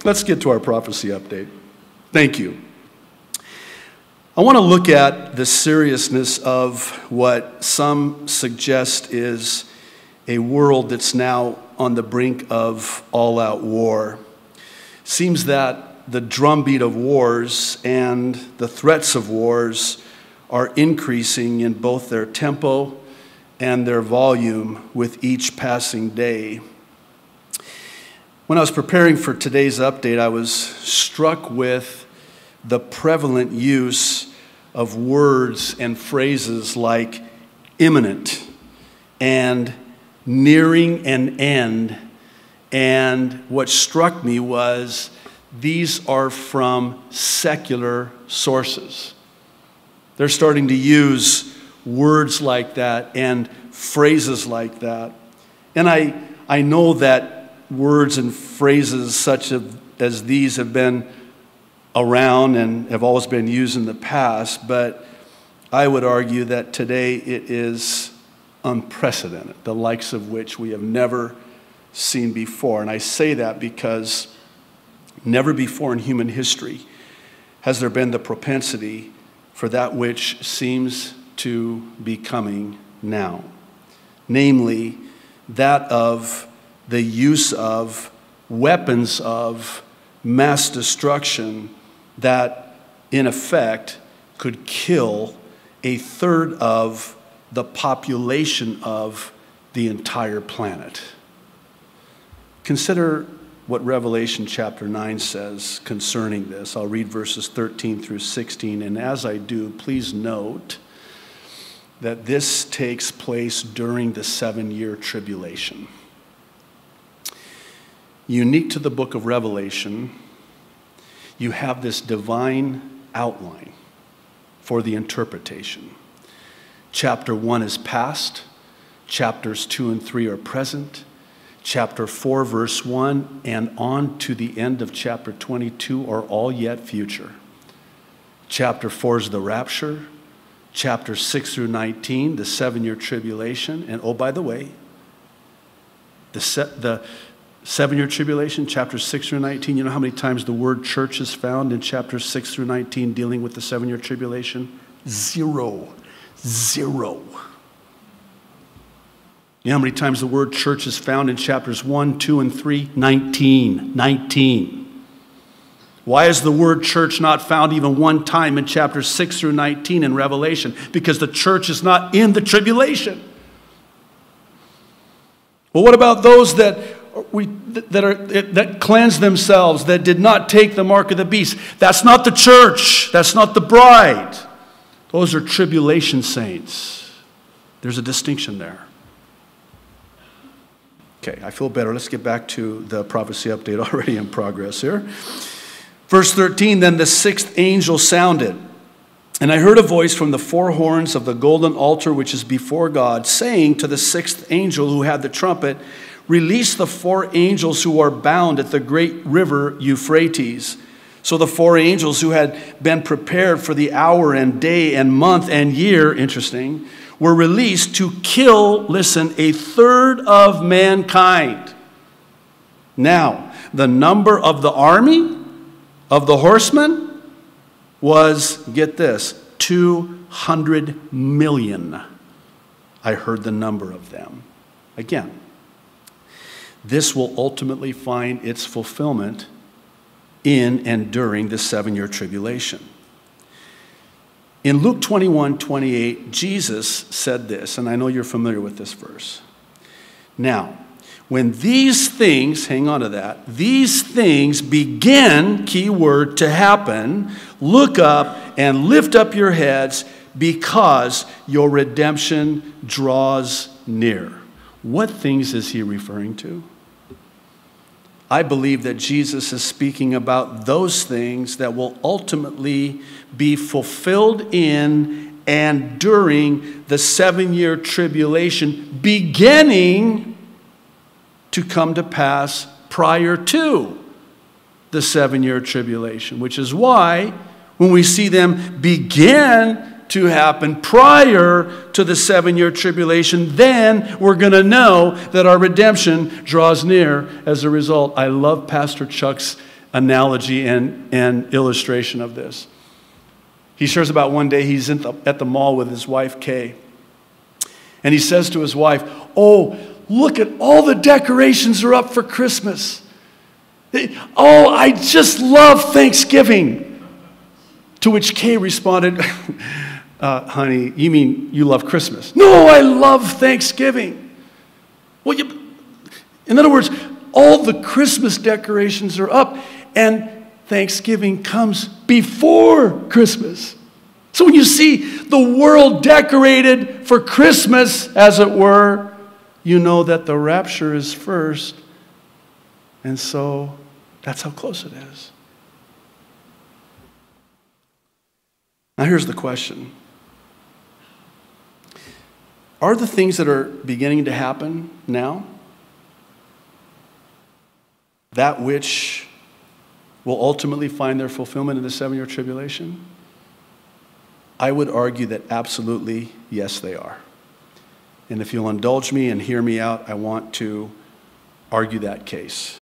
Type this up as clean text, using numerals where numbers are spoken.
Let's get to our prophecy update. Thank you. I want to look at the seriousness of what some suggest is a world that's now on the brink of all-out war. Seems that the drumbeat of wars and the threats of wars are increasing in both their tempo and their volume with each passing day. When I was preparing for today's update, I was struck with the prevalent use of words and phrases like imminent and nearing an end. And what struck me was these are from secular sources. They're starting to use words like that and phrases like that. And I know that words and phrases such as these have been around and have always been used in the past, but I would argue that today it is unprecedented, the likes of which we have never seen before. And I say that because never before in human history has there been the propensity for that which seems to be coming now, namely that of the use of weapons of mass destruction that, in effect, could kill a third of the population of the entire planet. Consider what Revelation chapter 9 says concerning this. I'll read verses 13 through 16, and as I do, please note that this takes place during the 7-year tribulation. Unique to the book of Revelation, you have this divine outline for the interpretation. Chapter 1 is past, chapters 2 and 3 are present, chapter 4 verse 1 and on to the end of chapter 22 are all yet future. Chapter 4 is the rapture, chapter 6 through 19, the 7-year tribulation, and oh, by the way, the 7-year tribulation, chapters 6 through 19, you know how many times the word church is found in chapters 6 through 19 dealing with the 7-year tribulation? 0. You know how many times the word church is found in chapters 1, 2, and 3? 19. Why is the word church not found even one time in chapters 6 through 19 in Revelation? Because the church is not in the tribulation. Well, what about those that cleansed themselves, that did not take the mark of the beast? That's not the church. That's not the bride. Those are tribulation saints. There's a distinction there. Okay, I feel better. Let's get back to the prophecy update already in progress here. Verse 13, then the 6th angel sounded, and I heard a voice from the 4 horns of the golden altar which is before God, saying to the 6th angel who had the trumpet, release the 4 angels who are bound at the great river Euphrates. So the 4 angels who had been prepared for the hour and day and month and year, interesting, were released to kill, listen, a third of mankind. Now, the number of the army, of the horsemen, was, get this, 200 million. I heard the number of them. Again, this will ultimately find its fulfillment in and during the 7-year tribulation. In Luke 21:28, Jesus said this, and I know you're familiar with this verse. Now, when these things, hang on to that, these things begin, key word, to happen, look up and lift up your heads because your redemption draws near. What things is he referring to? I believe that Jesus is speaking about those things that will ultimately be fulfilled in and during the 7-year tribulation, beginning to come to pass prior to the 7-year tribulation, which is why when we see them begin to happen prior to the 7-year tribulation, then we're going to know that our redemption draws near as a result. I love Pastor Chuck's analogy and illustration of this. He shares about one day he's at the mall with his wife, Kay. And he says to his wife, "Oh, look at all the decorations are up for Christmas. Oh, I just love Thanksgiving." To which Kay responded, "Honey, you mean you love Christmas?" "No, I love Thanksgiving." Well, in other words, all the Christmas decorations are up, and Thanksgiving comes before Christmas. So when you see the world decorated for Christmas, as it were, you know that the rapture is first. And so that's how close it is. Now here's the question. Are the things that are beginning to happen now that which will ultimately find their fulfillment in the 7-year tribulation? I would argue that absolutely, yes, they are. And if you'll indulge me and hear me out, I want to argue that case.